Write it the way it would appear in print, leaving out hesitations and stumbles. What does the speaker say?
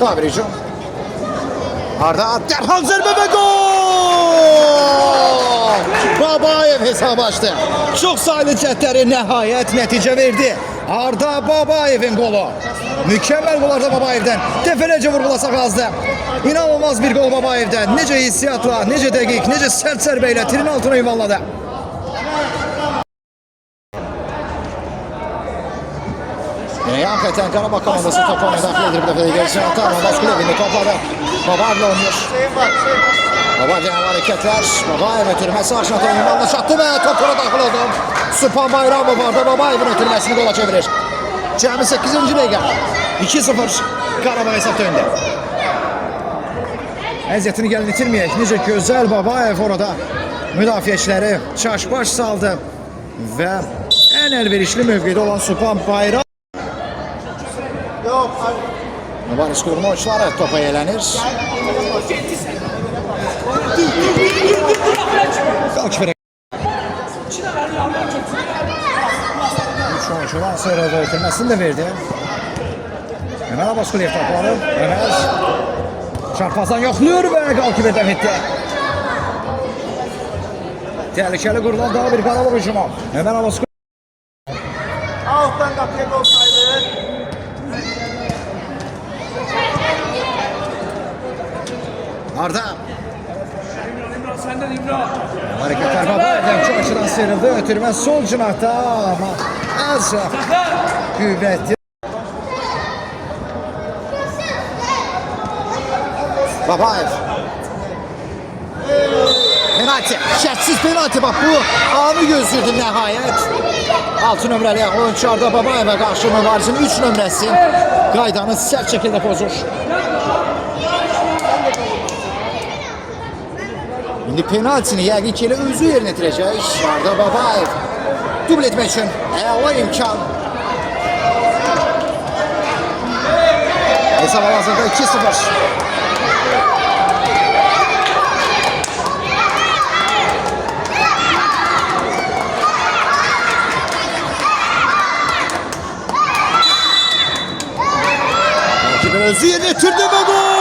Daha bir hücum. Arda derhal zərbə və gol! Babayev hesabı açdı. Çox sayılı cəhdləri nəhayət nəticə verdi. Arda Babayevin qolu. Mükəmməl qol Arda Babayevdən. Dəfələrcə vurğulasak azdı. İnanılmaz bir qol Babayevdən. Necə hissiyatla, necə dəqiq, necə sərt zərbə ilə tirin altına yuvarladı. Hakikaten Qarabağ komandası topu oyuna daxil edir. Bir dəfə də gəlsin. Amma Baskulevini topladı. Babayevlə oynayır. Babacığım hareketler. Babayev ötürmesi aşağıda yuvarla çattı ve topuna daxil oldu. Süpan Bayramov vardı. Babayevin ötürmesini gola çevirir. Cəmi 8-ci dəqiqə. 2-0 Qarabağ hesabda öndə. Əziyyətini gəlin itirməyək. Necə gözəl Babayev orada müdafiəçiləri çaş-baş saldı. Və ən əlverişli mövqedə olan Süpan Bayram. Mübariz qurma oyunçuları topa yelənir. Üç oyuncudan sonra da ötürməsini də verdi. Ömer Abaskulev topları. Ömer çarpazdan yoxluyor və qalkibədən etdi. Tehlikeli kurulan daha bir Qarabağ hücumu. Ömer Abaskulev. Alttan kapıya gol saydı. Arda. Senden İmran. Hareketler Babayev'den çok açıdan sıyrıldı. Ötürme sol cinahta ama az kuvvetli. Babayev. Penaltı. Şərtsiz penaltı. Bak bu anı gözlürdü nəhayət. 6 nömrəli oyuncu Arda Babayev'e qarşı mübarizin 3 nömrəsi qaydanı sərt şəkildə pozur. İndi penaltini yəqin ki elə özü yerinə yetirəcək. Arda Babayev dubl etmək üçün əla imkan. Hesab hal-hazırda 2-0. Özü yerine getirdi ve gol!